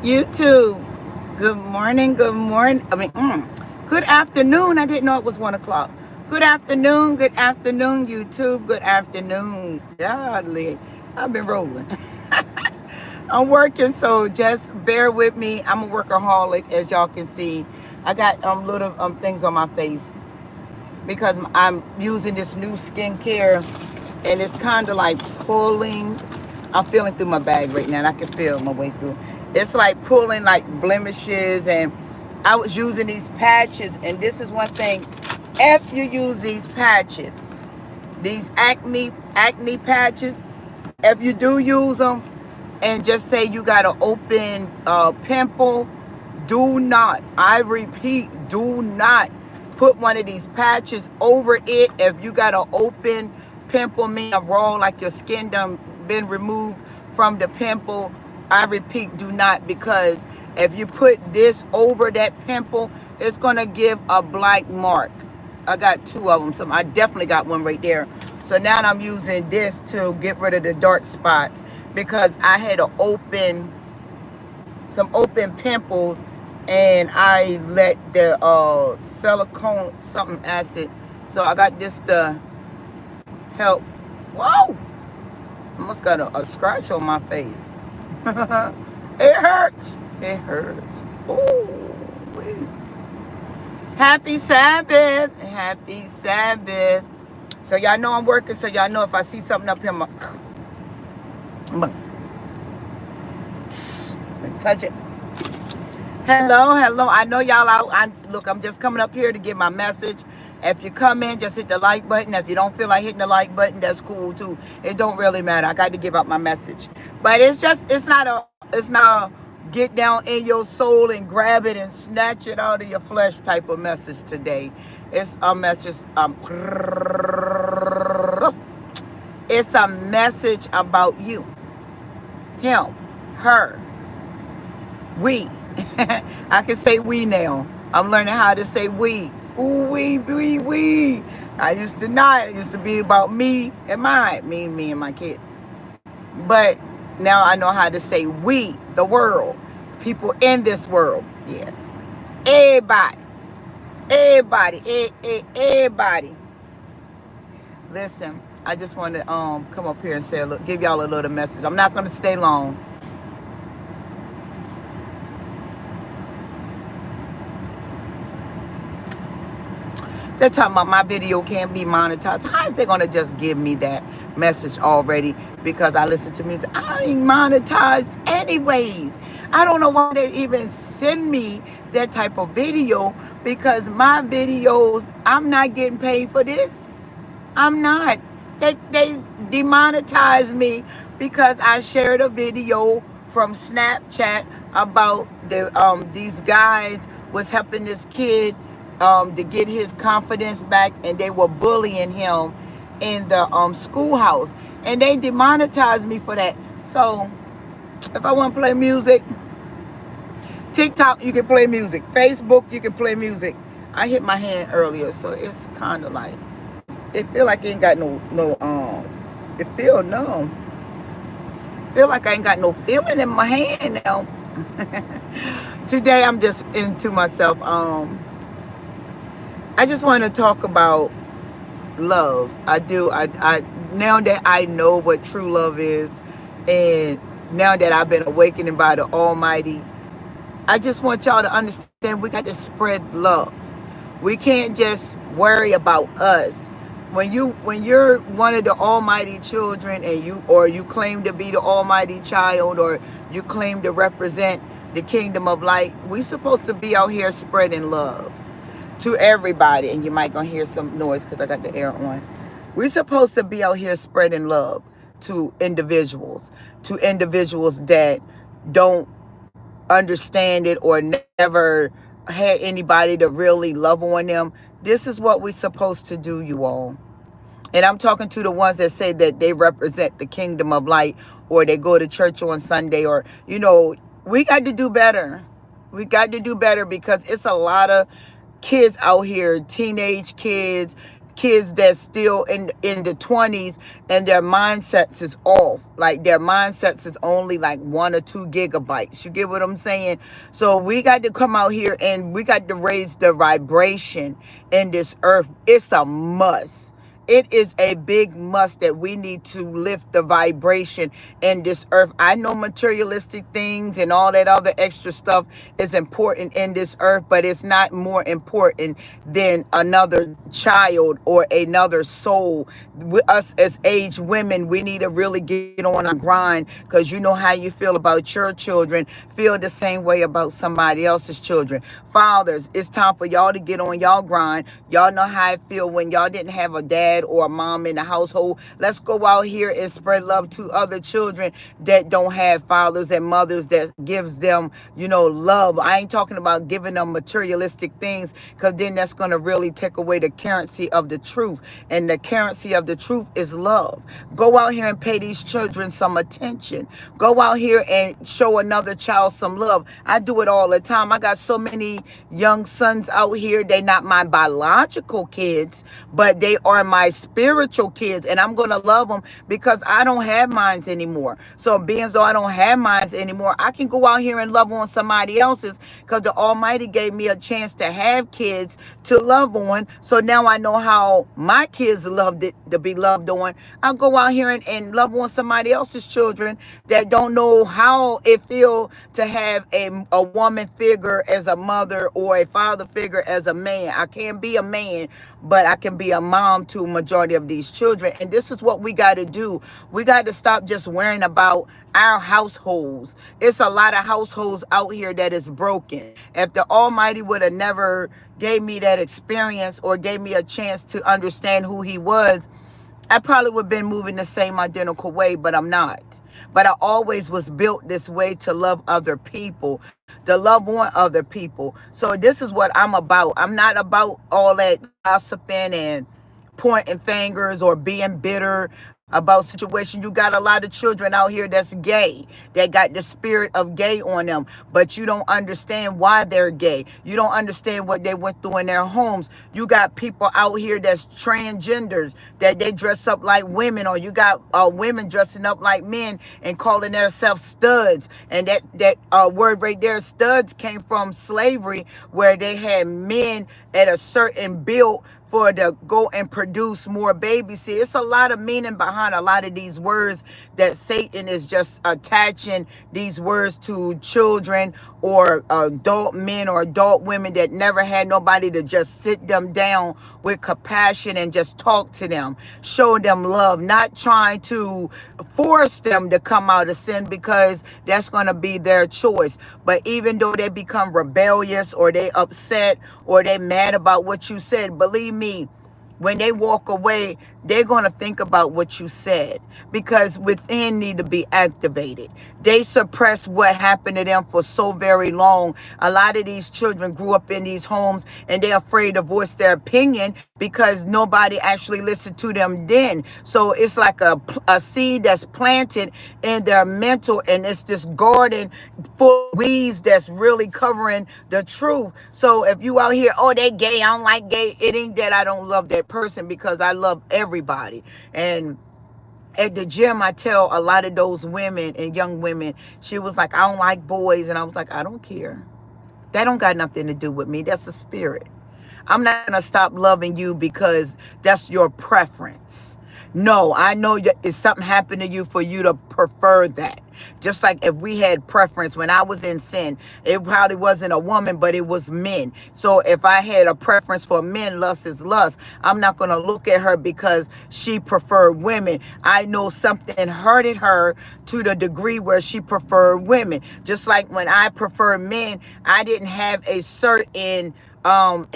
YouTube. Good morning. Good morning. Good afternoon. I didn't know it was 1 o'clock. Good afternoon. Good afternoon, YouTube. Good afternoon. Godly. I've been rolling. I'm working, so just bear with me. I'm a workaholic, as y'all can see. I got little things on my face because I'm using this new skincare, and it's kind of like pulling. I'm feeling through my bag right now, and I can feel my way through. It's like pulling like blemishes, and I was using these patches, and this is one thing. If you use these patches, these acne patches, if you do use them, and just say you got an open pimple, do not, I repeat, do not put one of these patches over it. If you got an open pimple, meaning raw, like your skin done been removed from the pimple, I repeat, do not, because if you put this over that pimple, it's gonna give a black mark. I got two of them, so I definitely got one right there. So now I'm using this to get rid of the dark spots, because I had some open pimples, and I let the silicone something acid. So I got this to help. Whoa! Almost got a scratch on my face. It hurts. It hurts. Oh, happy Sabbath. Happy Sabbath. So y'all know I'm working, so y'all know if I see something up here, I'm touch it. Hello, hello. I know y'all out. Look, I'm just coming up here to get my message. If you come in, just hit the like button. If you don't feel like hitting the like button, that's cool too. It don't really matter. I got to give out my message. But it's not a get down in your soul and grab it and snatch it out of your flesh type of message today. It's a message. It's a message about you, him, her, we. I can say we now. I'm learning how to say we. Ooh, we. I used to not. It used to be about me and mine. Me and my kids. But now I know how to say we, the world. People in this world. Yes. Everybody. Everybody. Listen, I just want to come up here and say, look, give y'all a little message. I'm not going to stay long. They're talking about my video can't be monetized. How is they going to just give me that message already because I listen to music? I ain't monetized anyways. I don't know why they even send me that type of video, because my videos, I'm not getting paid for this. I'm not. They demonetized me because I shared a video from Snapchat about these guys was helping this kid to get his confidence back, and they were bullying him in the schoolhouse, and they demonetized me for that. So if I want to play music, TikTok, you can play music. Facebook, you can play music. I hit my hand earlier, so it's kind of like, it feel like it ain't got it feel numb. Feel like I ain't got no feeling in my hand now. Today I'm just into myself. I just want to talk about love. I do. I now that I know what true love is, and now that I've been awakened by the Almighty, I just want y'all to understand we got to spread love. We can't just worry about us. When you're one of the Almighty children, and you claim to be the Almighty child, or you claim to represent the kingdom of light, we supposed to be out here spreading love to everybody. And you might gonna hear some noise because I got the air on. We're supposed to be out here spreading love to individuals that don't understand it or never had anybody to really love on them. This is what we're supposed to do, you all. And I'm talking to the ones that say that they represent the kingdom of light, or they go to church on Sunday, or we got to do better. We got to do better, because it's a lot of kids out here, teenage kids, kids that's still in the 20s and their mindsets is off. Like their mindsets is only like 1 or 2 gigabytes. You get what I'm saying? So we got to come out here and we got to raise the vibration in this earth. It's a must. It is a big must that we need to lift the vibration in this earth. I know materialistic things and all that other extra stuff is important in this earth, but it's not more important than another child or another soul. Us as aged women, we need to really get on our grind, because you know how you feel about your children. Feel the same way about somebody else's children. Fathers, it's time for y'all to get on y'all grind. Y'all know how I feel when y'all didn't have a dad or a mom in the household. Let's go out here and spread love to other children that don't have fathers and mothers that gives them, love. I ain't talking about giving them materialistic things, because then that's going to really take away the currency of the truth. And the currency of the truth is love. Go out here and pay these children some attention. Go out here and show another child some love. I do it all the time. I got so many young sons out here. They not my biological kids, but they are my spiritual kids, and I'm going to love them because I don't have mines anymore. So being as though I don't have mines anymore, I can go out here and love on somebody else's, because the Almighty gave me a chance to have kids to love on. So now I know how my kids loved it to be loved on. I'll go out here and love on somebody else's children that don't know how it feels to have a woman figure as a mother or a father figure as a man. I can't be a man, but I can be a mom to a majority of these children. And this is what we got to do. We got to stop just worrying about our households. It's a lot of households out here that is broken. If the Almighty would have never gave me that experience or gave me a chance to understand who he was, I probably would have been moving the same identical way, but I'm not. But I always was built this way, to love other people, to love on other people. So this is what I'm about. I'm not about all that gossiping and pointing fingers or being bitter about situation. You got a lot of children out here that's gay, that got the spirit of gay on them, but you don't understand why they're gay. You don't understand what they went through in their homes. You got people out here that's transgenders, that they dress up like women, or you got women dressing up like men and calling themselves studs. And that word right there, studs, came from slavery, where they had men at a certain build for to go and produce more babies. See, it's a lot of meaning behind a lot of these words that Satan is just attaching these words to children or adult men or adult women that never had nobody to just sit them down with compassion and just talk to them, show them love, not trying to force them to come out of sin, because that's going to be their choice. But even though they become rebellious or they upset or they mad about what you said, believe me, when they walk away, they're going to think about what you said, because within need to be activated. They suppress what happened to them for so very long. A lot of these children grew up in these homes and they're afraid to voice their opinion because nobody actually listened to them then. So it's like a seed that's planted in their mental, and it's this garden full of weeds that's really covering the truth. So if you out here, oh, they gay, I don't like gay, it ain't that I don't love that person, because I love everybody. And at the gym, I tell a lot of those women and young women, she was like, I don't like boys. And I was like, I don't care. That don't got nothing to do with me. That's a spirit. I'm not going to stop loving you because that's your preference. No, I know if something happened to you for you to prefer that. Just like if we had preference when I was in sin, it probably wasn't a woman, but it was men. So if I had a preference for men, lust is lust. I'm not going to look at her because she preferred women. I know something hurted her to the degree where she preferred women. Just like when I prefer men, I didn't have a certain I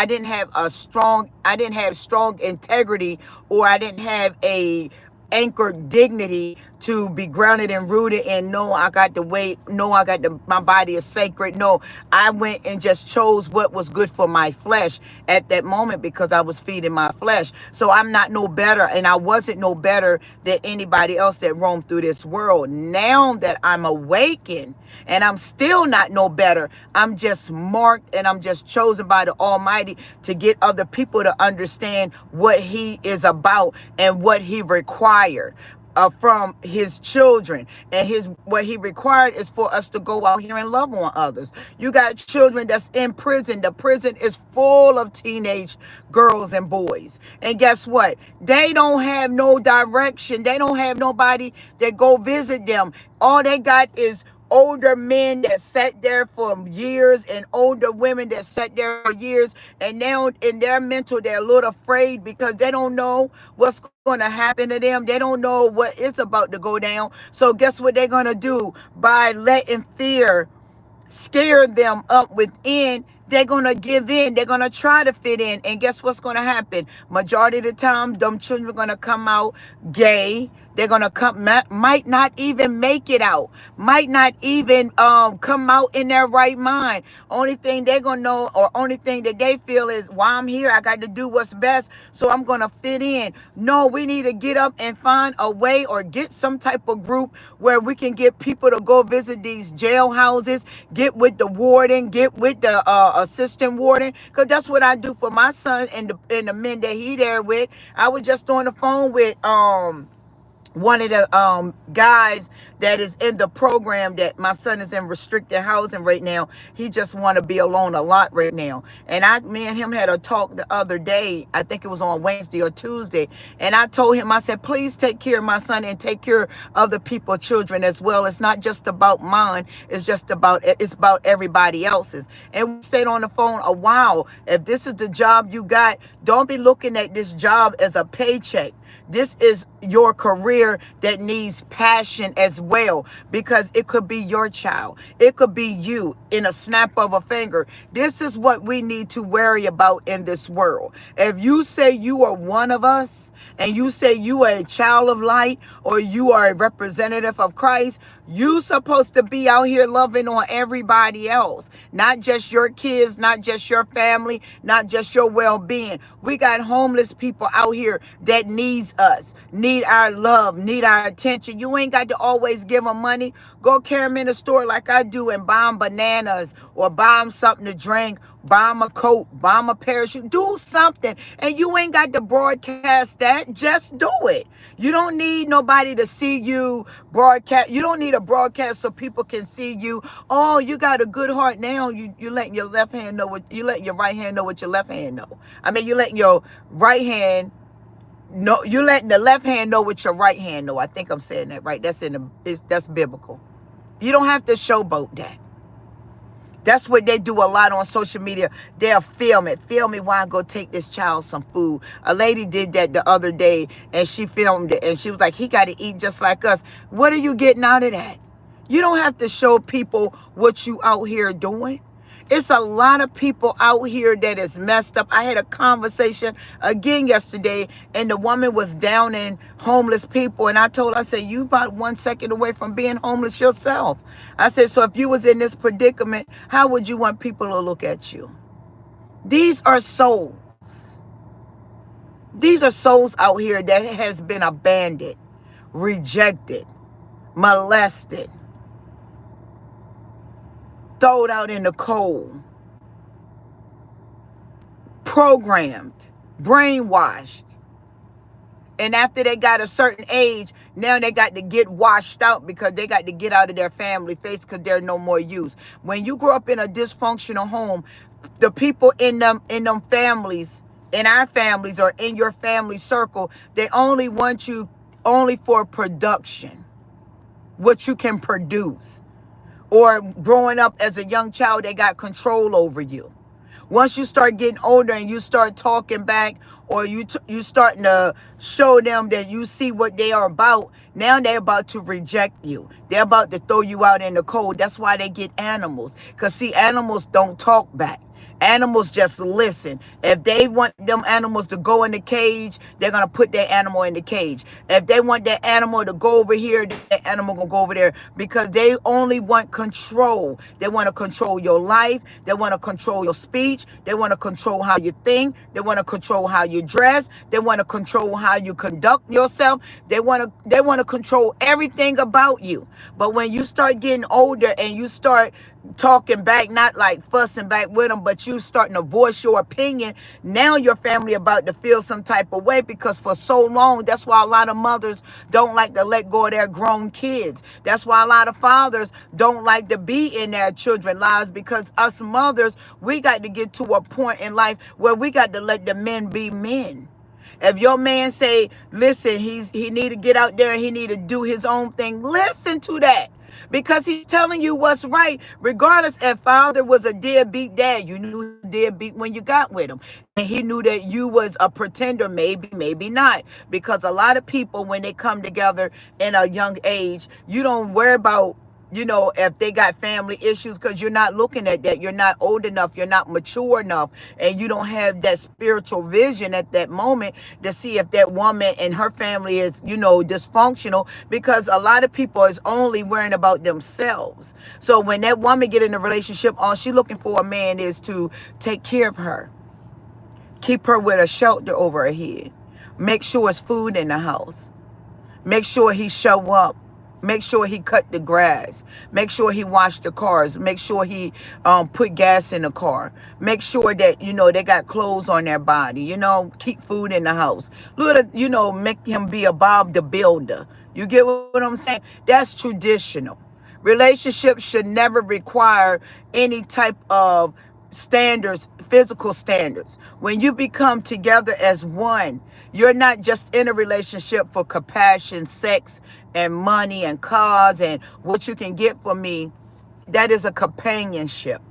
didn't have strong integrity, or I didn't have a anchored dignity to be grounded and rooted and no, I got the weight. No, I got my body is sacred. No, I went and just chose what was good for my flesh at that moment because I was feeding my flesh. So I'm not no better, and I wasn't no better than anybody else that roamed through this world. Now that I'm awakened, and I'm still not no better, I'm just marked and I'm just chosen by the Almighty to get other people to understand what He is about and what He required from His children. And what He required is for us to go out here and love on others. You got children that's in prison. The prison is full of teenage girls and boys. And guess what? They don't have no direction. They don't have nobody that go visit them. All they got is older men that sat there for years and older women that sat there for years, and now in their mental they're a little afraid because they don't know what's going to happen to them. They don't know what is about to go down. So guess what they're going to do? By letting fear scare them up within, they're going to give in. They're going to try to fit in. And guess what's going to happen? Majority of the time, them children are going to come out gay. They're going to might not even make it out. Might not even come out in their right mind. Only thing they're going to know, or only thing that they feel is, while I'm here, I got to do what's best. So I'm going to fit in. No, we need to get up and find a way, or get some type of group where we can get people to go visit these jailhouses, get with the warden, get with the assistant warden, because that's what I do for my son and the men that he there with. I was just on the phone with one of the guys that is in the program that my son is in restricted housing right now. He just want to be alone a lot right now. And me and him had a talk the other day. I think it was on Wednesday or Tuesday. And I told him, I said, please take care of my son and take care of the people's children as well. It's not just about mine. It's about everybody else's. And we stayed on the phone a while. If this is the job you got, don't be looking at this job as a paycheck. This is your career that needs passion as well, because it could be your child. It could be you in a snap of a finger. This is what we need to worry about in this world. If you say you are one of us, and you say you are a child of light, or you are a representative of Christ, you supposed to be out here loving on everybody else, not just your kids, not just your family, not just your well-being. We got homeless people out here that needs us, need our love, need our attention. You ain't got to always give them money. Go carry them in the store like I do and buy them bananas, or buy them something to drink, buy them a coat, buy them a parachute. Do something. And you ain't got to broadcast that. Just do it. You don't need nobody to see you broadcast. You don't need a broadcast so people can see you. Oh, you got a good heart now. You letting your left hand know what you letting your right hand know what your left hand know. I mean, you letting your right hand know. You letting the left hand know what your right hand know. I think I'm saying that right. That's biblical. You don't have to showboat that. That's what they do a lot on social media. They'll film it. Film me while I go take this child some food. A lady did that the other day, and she filmed it, and she was like, he got to eat just like us. What are you getting out of that? You don't have to show people what you out here doing. It's a lot of people out here that is messed up. I had a conversation again yesterday, and the woman was downing homeless people. And I told her, I said, you about 1 second away from being homeless yourself. I said, so if you was in this predicament, how would you want people to look at you? These are souls. These are souls out here that has been abandoned, rejected, molested, thrown out in the cold, programmed, brainwashed. And after they got a certain age, now they got to get washed out because they got to get out of their family face because they're no more use. When you grow up in a dysfunctional home, the people in them families, in our families or in your family circle, they only want you only for production, what you can produce. Or growing up as a young child, they got control over you. Once you start getting older and you start talking back, or you starting to show them that you see what they are about, now they're about to reject you. They're about to throw you out in the cold. That's why they get animals. Because see, animals don't talk back. Animals just listen. If they want them animals to go in the cage, they're gonna put that animal in the cage. If they want that animal to go over here, that animal gonna go over there, because they only want control. They want to control your life. They want to control your speech. They want to control how you think. They want to control how you dress. They want to control how you conduct yourself. They want to control everything about you. But when you start getting older and you start talking back, not like fussing back with them, but you starting to voice your opinion, now your family about to feel some type of way, because for so long, that's why a lot of mothers don't like to let go of their grown kids. That's why a lot of fathers don't like to be in their children's lives, because us mothers, we got to get to a point in life where we got to let the men be men. If your man say, listen, he need to get out there and he need to do his own thing, listen to that. Because he's telling you what's right. Regardless if father was a deadbeat dad, you knew deadbeat when you got with him. And he knew that you was a pretender, maybe not. Because a lot of people, when they come together in a young age, you don't worry about, if they got family issues, because you're not looking at that. You're not old enough. You're not mature enough. And you don't have that spiritual vision at that moment to see if that woman and her family is, dysfunctional, because a lot of people is only worrying about themselves. So when that woman get in a relationship, all she looking for a man is to take care of her, keep her with a shelter over her head, make sure it's food in the house, make sure he show up, make sure he cut the grass, make sure he washed the cars, make sure he put gas in the car, make sure that, they got clothes on their body, keep food in the house. Little, make him be a Bob the Builder. You get what I'm saying? That's traditional. Relationships should never require any type of standards, physical standards. When you become together as one, you're not just in a relationship for compassion, sex, and money, and cars, and what you can get from me. That is a companionship.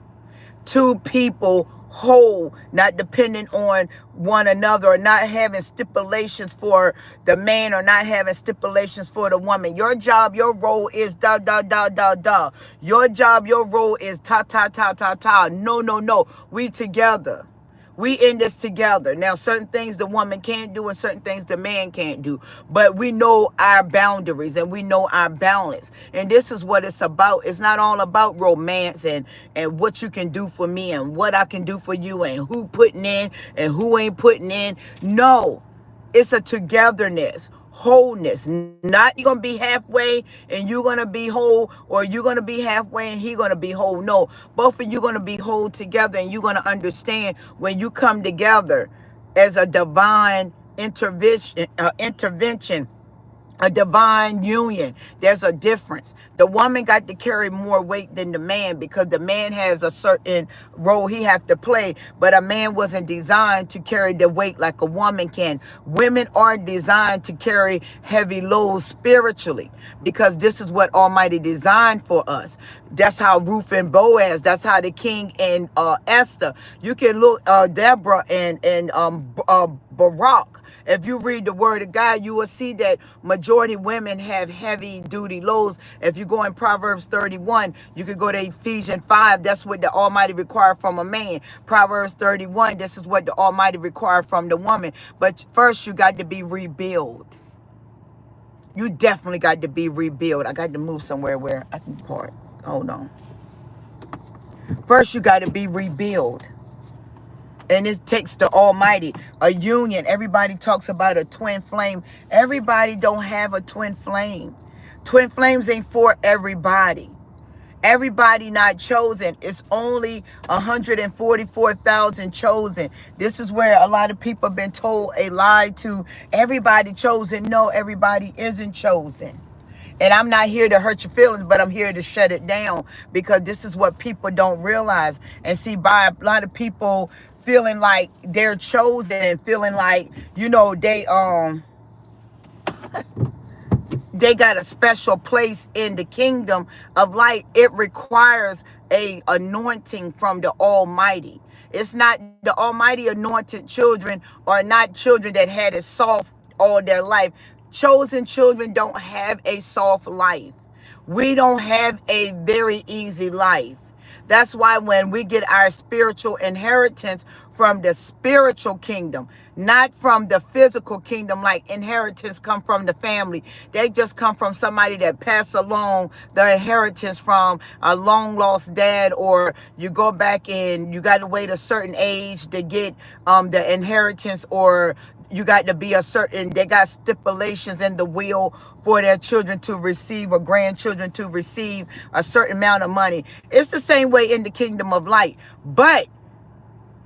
Two people whole, not dependent on one another, or not having stipulations for the man, or not having stipulations for the woman. Your job, your role is da da da da da. Your job, your role is ta ta ta ta ta. No. We together. We in this together. Now, certain things the woman can't do and certain things the man can't do. But we know our boundaries and we know our balance. And this is what it's about. It's not all about romance and what you can do for me and what I can do for you and who putting in and who ain't putting in. No, it's a togetherness. Wholeness. Not you're gonna be halfway and you're gonna be whole, or you're gonna be halfway and he gonna be whole. No, both of you gonna be whole together, and you're gonna understand when you come together as a divine intervention, a divine union. There's a difference. The woman got to carry more weight than the man, because the man has a certain role he have to play, but a man wasn't designed to carry the weight like a woman can. Women are designed to carry heavy loads spiritually, because this is what Almighty designed for us. That's how Ruth and Boaz, that's how the king and Esther. You can look Deborah and Barak. If you read the word of God, you will see that majority women have heavy duty loads. If you go in Proverbs 31, you could go to Ephesians 5. That's what the Almighty required from a man. Proverbs 31, this is what the Almighty required from the woman. But first, you got to be rebuilt. You definitely got to be rebuilt. I got to move somewhere where I can park. Hold on. First, you got to be rebuilt. And it takes the Almighty, a union. Everybody talks about a twin flame. Everybody don't have a twin flame. Twin flames ain't for everybody. Everybody not chosen. It's only 144,000 chosen. This is where a lot of people have been told a lie to. Everybody chosen. No, everybody isn't chosen. And I'm not here to hurt your feelings, but I'm here to shut it down, because this is what people don't realize. And see, by a lot of people feeling like they're chosen and feeling like, they got a special place in the kingdom of light. It requires a anointing from the Almighty. It's not the Almighty anointed children, or not children that had it soft all their life. Chosen children don't have a soft life. We don't have a very easy life. That's why when we get our spiritual inheritance from the spiritual kingdom, not from the physical kingdom, like inheritance come from the family. They just come from somebody that passed along the inheritance from a long lost dad, or you go back and you got to wait a certain age to get the inheritance, or you got to be a certain, they got stipulations in the will for their children to receive, or grandchildren to receive a certain amount of money. It's the same way in the kingdom of light. But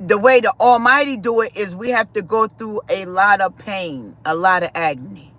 the way the Almighty do it is we have to go through a lot of pain, a lot of agony.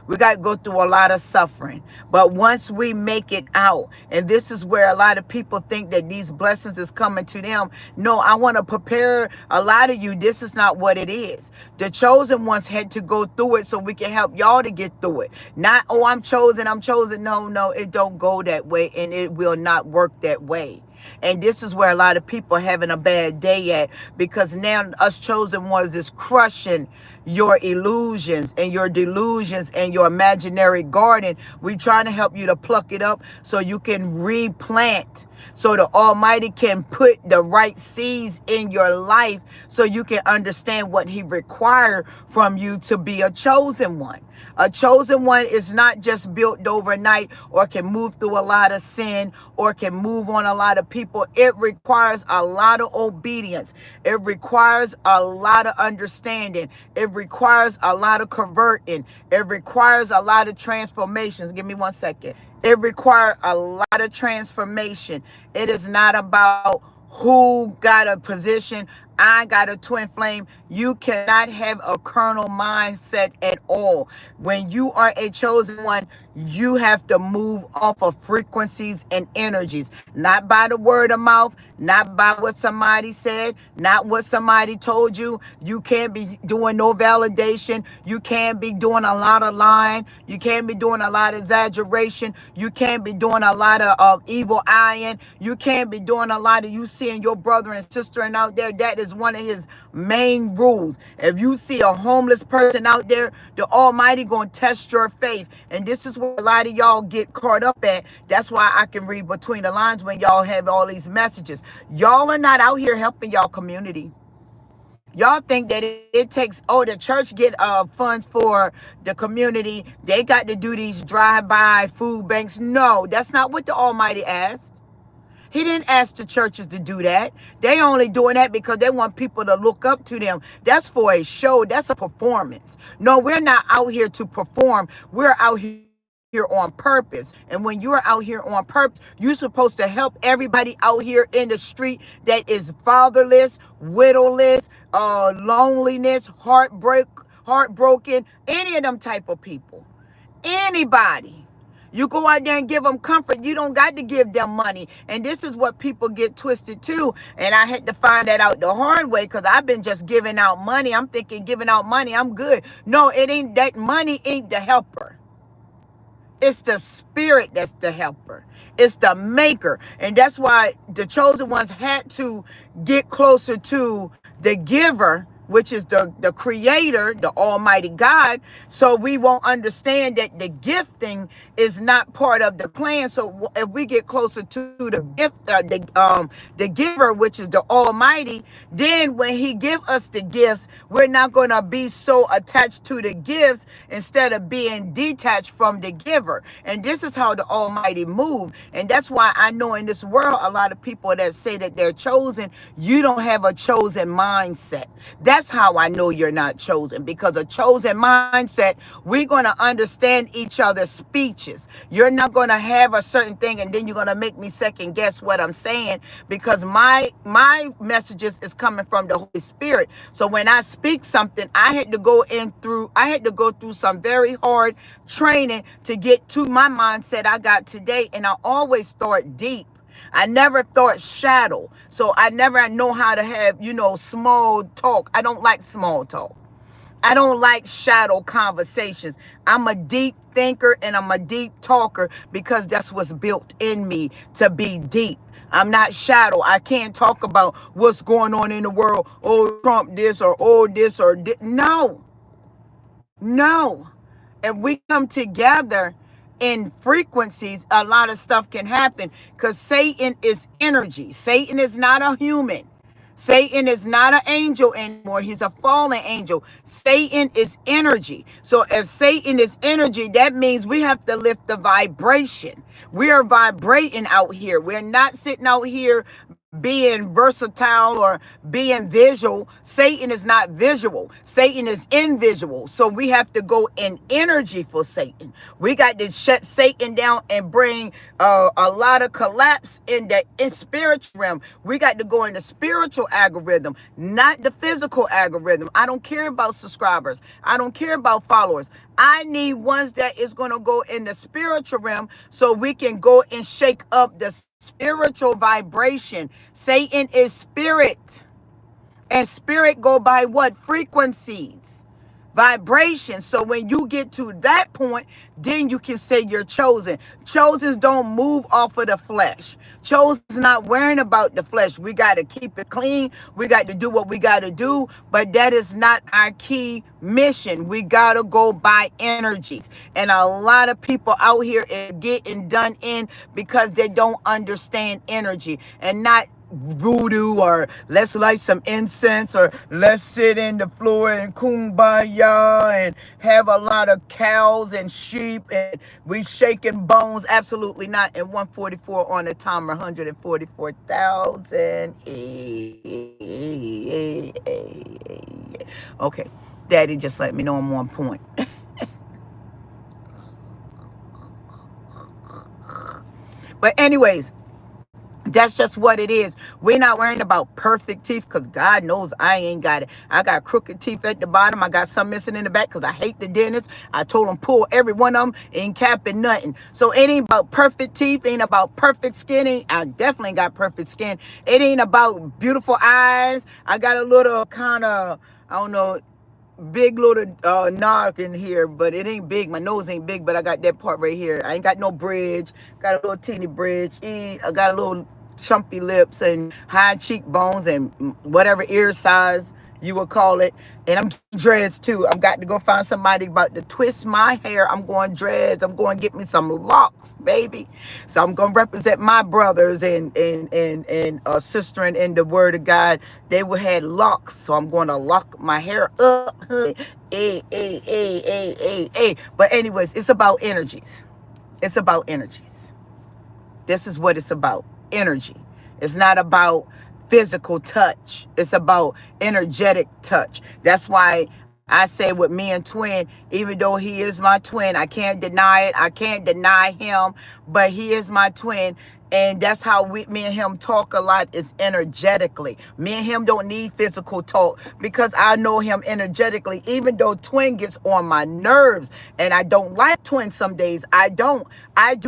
We got to go through a lot of suffering. But once we make it out, and this is where a lot of people think that these blessings is coming to them. No, I want to prepare a lot of you. This is not what it is. The chosen ones had to go through it so we can help y'all to get through it. Not, oh, I'm chosen, I'm chosen. No, it don't go that way, and it will not work that way. And this is where a lot of people are having a bad day at, because now us chosen ones is crushing your illusions and your delusions and your imaginary garden. We trying to help you to pluck it up so you can replant, so the Almighty can put the right seeds in your life so you can understand what He required from you to be a chosen one. A chosen one is not just built overnight, or can move through a lot of sin, or can move on a lot of people. It requires a lot of obedience. It requires a lot of understanding. It requires a lot of converting. It requires a lot of transformations. Give me 1 second. It requires a lot of transformation. It is not about who got a position. I got a twin flame. You cannot have a carnal mindset at all. When you are a chosen one, you have to move off of frequencies and energies, not by the word of mouth, not by what somebody said, not what somebody told you. You can't be doing no validation. You can't be doing a lot of lying. You can't be doing a lot of exaggeration. You can't be doing a lot of evil eyeing. You can't be doing a lot of you seeing your brother and sister and out there. That is one of His main rules. If you see a homeless person out there, the Almighty gonna test your faith. And this is where a lot of y'all get caught up at. That's why I can read between the lines when y'all have all these messages. Y'all are not out here helping y'all community. Y'all think that it takes, oh, the church get funds for the community. They got to do these drive-by food banks. No, that's not what the Almighty asked. He didn't ask the churches to do that. They only doing that because they want people to look up to them. That's for a show. That's a performance. No, we're not out here to perform. We're out here on purpose. And when you're out here on purpose, you're supposed to help everybody out here in the street that is fatherless, widowless, loneliness, heartbroken, any of them type of people. Anybody. You go out there and give them comfort. You don't got to give them money. And this is what people get twisted too. And I had to find that out the hard way, because I've been just giving out money. I'm thinking giving out money, I'm good. No, it ain't. That money ain't the helper. It's the spirit that's the helper. It's the maker. And that's why the chosen ones had to get closer to the giver, which is the creator, the Almighty God, so we won't understand that the gifting is not part of the plan. So if we get closer to the gift, the giver, which is the Almighty, then when He give us the gifts, we're not going to be so attached to the gifts instead of being detached from the giver. And this is how the Almighty move. And that's why I know in this world, a lot of people that say that they're chosen, you don't have a chosen mindset. That's how I know you're not chosen, because a chosen mindset, we're going to understand each other's speeches. You're not going to have a certain thing and then you're going to make me second guess what I'm saying, because my messages is coming from the Holy Spirit. So when I speak something, I had to go through some very hard training to get to my mindset I got today. And I always start deep. I never thought shadow. So I never know how to have, small talk. I don't like small talk. I don't like shadow conversations. I'm a deep thinker and I'm a deep talker, because that's what's built in me, to be deep. I'm not shadow. I can't talk about what's going on in the world. Oh, Trump this or oh, this or this. No. And we come together in frequencies, a lot of stuff can happen because Satan is energy. Satan is not a human. Satan is not an angel anymore. He's a fallen angel. Satan is energy. So if Satan is energy, that means we have to lift the vibration. We are vibrating out here. We're not sitting out here being versatile or being visual. Satan is not visual. Satan is invisible. So we have to go in energy for Satan. We got to shut Satan down and bring a lot of collapse in the spiritual realm. We got to go in the spiritual algorithm, not the physical algorithm. I don't care about subscribers. I don't care about followers. I need ones that is going to go in the spiritual realm so we can go and shake up the spiritual vibration. Satan is spirit. And spirit go by what? Frequencies. Vibration. So when you get to that point, then you can say you're chosen. Chosen don't move off of the flesh. Chosen's not worrying about the flesh. We got to keep it clean. We got to do what we got to do. But that is not our key mission. We got to go by energies. And a lot of people out here is getting done in because they don't understand energy and not voodoo, or let's light some incense, or let's sit in the floor and kumbaya and have a lot of cows and sheep and we shaking bones. Absolutely not. And 144 on the timer, 144,000. Okay, Daddy just let me know I'm on point. But anyways, that's just what it is. We're not worrying about perfect teeth because God knows I ain't got it. I got crooked teeth at the bottom. I got some missing in the back because I hate the dentist. I told him pull every one of them, ain't capping nothing. So it ain't about perfect teeth. Ain't about perfect skin. I definitely got perfect skin. It ain't about beautiful eyes. I got a little kind of, I don't know, big little knock in here, but it ain't big. My nose ain't big, but I got that part right here. I ain't got no bridge. Got a little teeny bridge. I got a little chumpy lips and high cheekbones and whatever ear size you would call it. And I'm dreads too. I've got to go find somebody about to twist my hair. I'm going dreads. I'm going to get me some locks, baby. So I'm going to represent my brothers and sister in the word of God. They would have locks. So I'm going to lock my hair up. But anyways, it's about energies. It's about energies. This is what it's about. Energy. It's not about physical touch. It's about energetic touch. That's why I say with me and Twin, even though he is my twin, I can't deny it. I can't deny him, but he is my twin. And that's how me and him talk a lot, is energetically. Me and him don't need physical talk because I know him energetically, even though Twin gets on my nerves and I don't like Twin some days. I do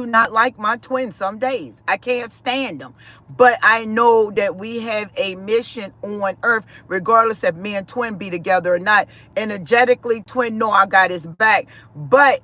not like my twin some days. I can't stand them. But I know that we have a mission on earth, regardless if me and Twin be together or not. Energetically, Twin know I got his back. But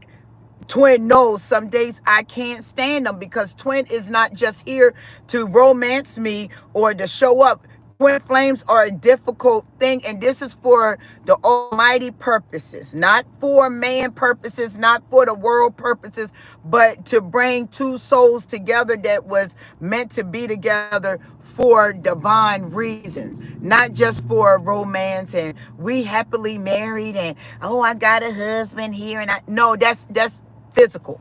Twin knows some days I can't stand them because Twin is not just here to romance me or to show up. Twin flames are a difficult thing, and this is for the almighty purposes, not for man purposes, not for the world purposes, but to bring two souls together that was meant to be together for divine reasons, not just for romance and we happily married and oh, I got a husband here and no, that's physical.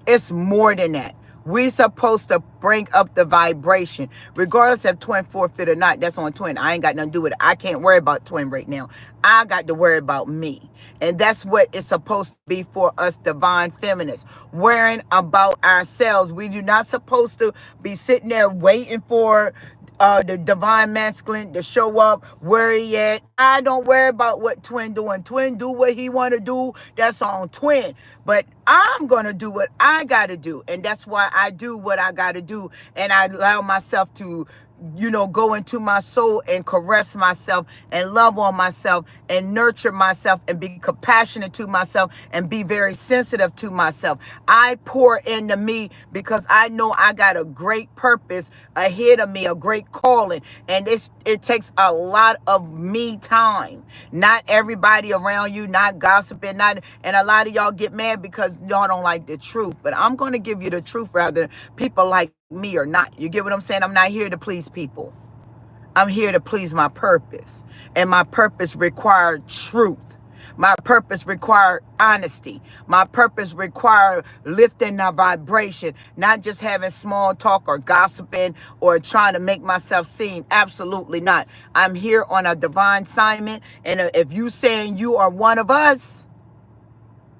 It's more than that. We're supposed to bring up the vibration, regardless if Twin forfeit or not. That's on Twin. I ain't got nothing to do with it. I can't worry about Twin right now. I got to worry about me. And that's what it's supposed to be for us divine feminists, worrying about ourselves. We do not supposed to be sitting there waiting for the divine masculine to show up. Worry at. I don't worry about what Twin doing. Twin do what he want to do. That's on Twin. But I'm going to do what I got to do. And that's why I do what I got to do. And I allow myself to go into my soul and caress myself and love on myself and nurture myself and be compassionate to myself and be very sensitive to myself. I pour into me because I know I got a great purpose ahead of me, a great calling. And it takes a lot of me time. Not everybody around you, not gossiping, and a lot of y'all get mad because y'all don't like the truth. But I'm going to give you the truth rather people like me or not. You get what I'm saying? I'm not here to please people. I'm here to please my purpose. And my purpose required truth. My purpose required honesty. My purpose required lifting the vibration, not just having small talk or gossiping or trying to make myself seem. Absolutely not. I'm here on a divine assignment. And if you saying you are one of us,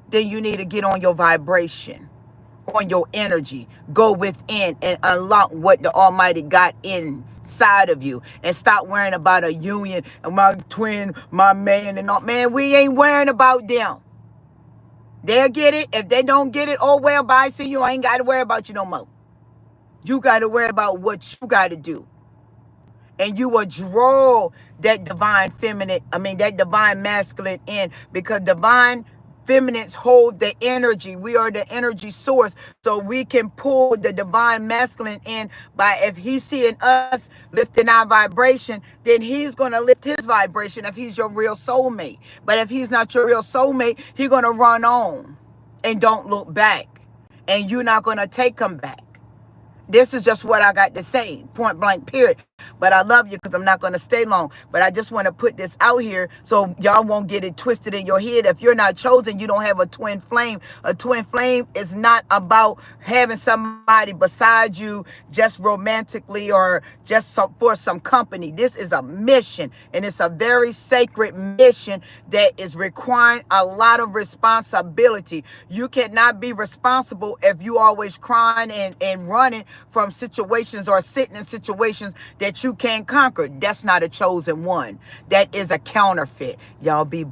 then you need to get on your vibration, on your energy. Go within and unlock what the Almighty got inside of you, and stop worrying about a union and my twin, my man, and all. Man, we ain't worrying about them. They'll get it. If they don't get it, oh well, bye, see you. I ain't got to worry about you no more. You got to worry about what you got to do. And you will draw that divine that divine masculine in, because divine feminines hold the energy. We are the energy source. So we can pull the divine masculine in by, if he's seeing us lifting our vibration, then he's going to lift his vibration if he's your real soulmate. But if he's not your real soulmate, he's going to run on and don't look back. And you're not going to take him back. This is just what I got to say, point blank, period. But I love you because I'm not going to stay long. But I just want to put this out here so y'all won't get it twisted in your head. If you're not chosen, you don't have a twin flame. A twin flame is not about having somebody beside you just romantically or just for some company. This is a mission, and it's a very sacred mission that is requiring a lot of responsibility. You cannot be responsible if you always crying and running from situations or sitting in situations that you can't conquer. That's not a chosen one. That is a counterfeit. Y'all be